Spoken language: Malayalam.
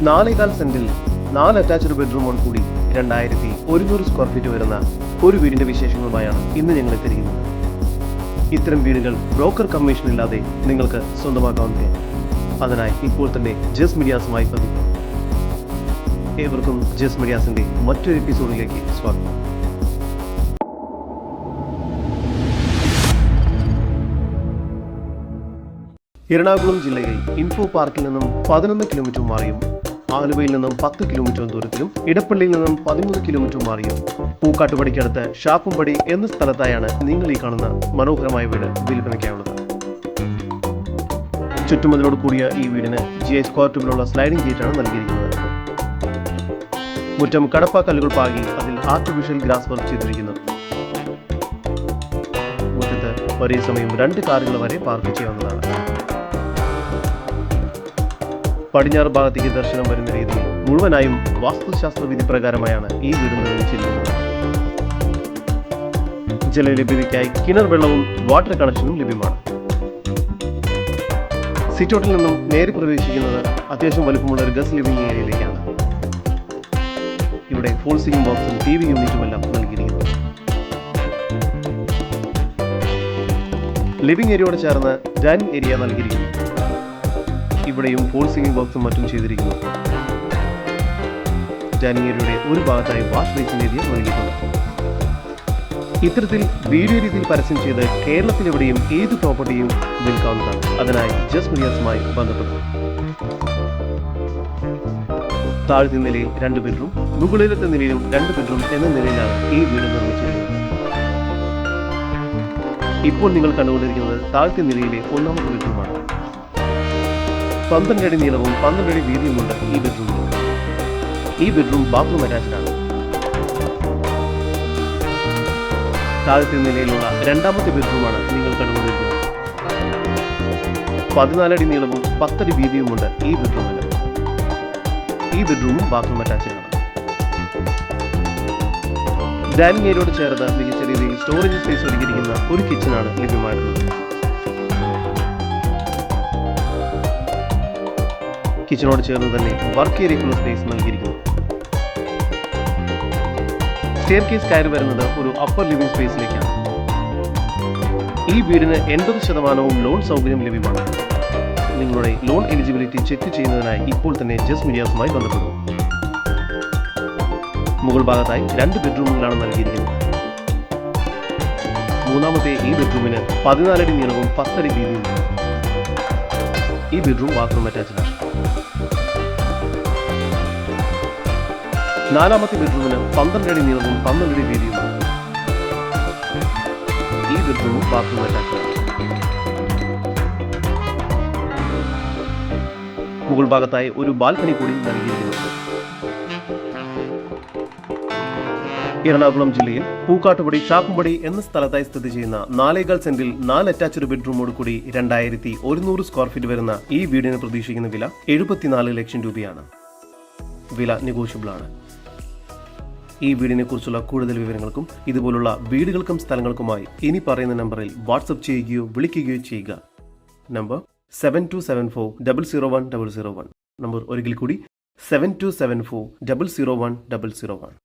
4.25 സെന്റിൽ 4 അറ്റാച്ച്ഡ് ബെഡ്റൂമോട് കൂടി 2100 സ്ക്വയർ ഫീറ്റ് വരുന്ന ഒരു വീടിന്റെ വിശേഷങ്ങളുമായാണ് ഇന്ന് ഞങ്ങൾ എത്തിയിരിക്കുന്നത്. ഇത്തരം വീടുകൾ ബ്രോക്കർ കമ്മീഷൻ ഇല്ലാതെ നിങ്ങൾക്ക് സ്വന്തമാക്കാവുന്നതാണ്. അതിനായി ഇപ്പോൾ തന്നെ ജസ് മീഡിയാസുമായി ബന്ധിക്കും. ഏവർക്കും ജസ് മീഡിയാസിന്റെ മറ്റൊരു എപ്പിസോഡിലേക്ക് സ്വാഗതം. എറണാകുളം ജില്ലയിൽ ഇൻഫോ പാർക്കിൽ നിന്നും 11 കിലോമീറ്റർ മാറിയും, ആലുവയിൽ നിന്നും 10 കിലോമീറ്റർ ദൂരത്തിലും, ഇടപ്പള്ളിയിൽ നിന്നും 13 കിലോമീറ്റർ മാറിയും, പൂക്കാട്ടുപടിക്കടുത്ത് ഷാപ്പുംപടി എന്ന സ്ഥലത്തായാണ് നിങ്ങൾ ഈ കാണുന്ന മനോഹരമായ വീട് വിൽപ്പനയ്ക്കായുള്ളത്. ചുറ്റുമതിലോട് കൂടിയ ഈ വീടിന് GI സ്ക്വയർ ട്യൂബിലുള്ള സ്ലൈഡിംഗ് ഗേറ്റാണ് നൽകിയിരിക്കുന്നത്. മുറ്റം കടപ്പാക്കല്ലുകൾ പാകി അതിൽ ആർട്ടിഫിഷ്യൽ ഗ്രാസ് വർക്ക് ചെയ്തിരിക്കുന്നു. മുറ്റത്ത് ഒരേ സമയം 2 കാറുകൾ വരെ പാർക്ക് ചെയ്യാവുന്നതാണ്. പടിഞ്ഞാറ് ഭാഗത്തേക്ക് ദർശനം വരുന്ന രീതിയിൽ മുഴുവനായും വാസ്തുശാസ്ത്ര വിധി പ്രകാരമായാണ് ഈ വീട് നിർമ്മിച്ചിരിക്കുന്നത്. ജലലഭ്യതയ്ക്കായി കിണർ വെള്ളവും വാട്ടർ കണക്ഷനും ലഭ്യമാണ്. സിറ്റൗട്ടിൽ നിന്നും നേരെ പ്രവേശിക്കുന്നത് അത്യാവശ്യം വലുപ്പമുള്ള ഒരു ഗസ്റ്റ് ലിവിംഗ് ഏരിയയിലേക്കാണ്. ഇവിടെ ഫോൾ സീലിംഗ് ബോക്സും TV യൂണിറ്റും എല്ലാം നൽകിയിരിക്കുന്നു. ലിവിംഗ് ഏരിയയോട് ചേർന്ന് ഡൈനിങ് ഏരിയ നൽകിയിരിക്കുന്നു. ഇവിടെയും ഫോൾ സീലിംഗ് ബോക്സും മറ്റും ചെയ്തിരിക്കുന്നു. ഡൈനിങ് ഏരിയയുടെ ഒരു ഭാഗത്തായി വാഷ് ബേസിൻ ഏരിയ നൽകിയിട്ടുണ്ട്. ഇത്തരത്തിൽ വീഡിയോ രീതിയിൽ പരസ്യം ചെയ്ത് കേരളത്തിലെവിടെയും ഏത് പ്രോപ്പർട്ടിയും വിൽക്കാവുന്നതാണ്. അതിനായി ജസ് മീഡിയാസുമായി ബന്ധപ്പെടും. താഴത്തെ നിലയിൽ 2 ബെഡ്റൂം, മുകളിലത്തെ നിലയിലും 2 ബെഡ്റൂം എന്ന നിലയിലാണ് ഈ വീട് നിർമ്മിച്ചിരിക്കുന്നത്. ഇപ്പോൾ നിങ്ങൾ കണ്ടുകൊണ്ടിരിക്കുന്നത് താഴത്തെ നിലയിലെ 1ാമത്തെ ബെഡ്റൂമാണ്. 12 അടി നീളവും 12 അടി വീതിയുമുണ്ട് ഈ ബെഡ്റൂമിൽ. ഈ ബെഡ്റൂം ബാത്റൂം അറ്റാച്ച്ഡ് ആണ്. താഴത്തെ നിലയിലുള്ള 2ാമത്തെ ബെഡ്റൂമാണ് നിങ്ങൾ കണ്ടുകൊണ്ടിരിക്കുന്നത്. 14 അടി നീളവും 10 അടി വീതിയുമുണ്ട് ഈ ബെഡ്റൂമിൽ. ഈ ബെഡ്റൂമും ബാത്റൂം അറ്റാച്ച്ഡ് ആണ്. ഡൈനിങ് ഏരിയയോട് ചേർന്ന് മികച്ച രീതിയിൽ സ്റ്റോറേജ് സ്പേസ് ഒരുക്കിയിരിക്കുന്ന ഒരു കിച്ചണാണ് ലഭ്യമായിട്ടുള്ളത്. കിച്ചണോട് ചേർന്ന് തന്നെ വർക്ക് ഏരിയക്കുള്ള സ്പേസ് നൽകിയിരിക്കുന്നു. സ്റ്റെയർ കേസ് കയറി വരുന്നത് ഒരു അപ്പർ ലിവിംഗ് സ്പേസിലേക്കാണ്. ഈ വീടിന് 80% ലോൺ സൗകര്യം ലഭ്യമാണ്. നിങ്ങളുടെ ലോൺ എലിജിബിലിറ്റി ചെക്ക് ചെയ്യുന്നതിനായി ഇപ്പോൾ തന്നെ ജസ് മീഡിയാസുമായി ബന്ധപ്പെടും. മുകൾ ഭാഗത്തായി 2 ബെഡ്റൂമുകളാണ് നൽകിയിരിക്കുന്നത്. 3ാമത്തെ ഈ ബെഡ്റൂമിന് 14 അടി നീളവും 10 അടി വീതിയുമുണ്ട്. ഈ ബെഡ്റൂം ബാത്റൂം അറ്റാച്ച്ഡ് ആണ്. 4ാമത്തെ ബെഡ്റൂമിന് 12 അടി നീളവും 12 അടി വീതിയുമാണ്. ഈ ബെഡ്റൂമും ബാത്റൂം അറ്റാച്ച്ഡ് ആണ്. മുകൾ ഭാഗത്തായി ഒരു ബാൽക്കണി കൂടി നൽകിയിരിക്കുന്നു. എറണാകുളം ജില്ലയിൽ പൂക്കാട്ടുപടി ഷാപ്പുംപടി എന്ന സ്ഥലത്തായി സ്ഥിതി ചെയ്യുന്ന 4.25 സെന്റിൽ 4 അറ്റാച്ച്ഡ് ബെഡ്റൂമോട് കൂടി 2100 സ്ക്വയർ ഫീറ്റ് വരുന്ന ഈ വീടിന് പ്രതീക്ഷിക്കുന്ന വില 74 ലക്ഷം രൂപയാണ്. വില നെഗോഷ്യബിൾ ആണ്. ഈ വീടിനെ കുറിച്ചുള്ള കൂടുതൽ വിവരങ്ങൾക്കും ഇതുപോലുള്ള വീടുകൾക്കും സ്ഥലങ്ങൾക്കുമായി ഇനി പറയുന്ന നമ്പറിൽ വാട്സ്ആപ്പ് ചെയ്യുകയോ വിളിക്കുകയോ ചെയ്യുക. നമ്പർ 7274 001 001. നമ്പർ ഒരിക്കൽ കൂടി 7274 001 001.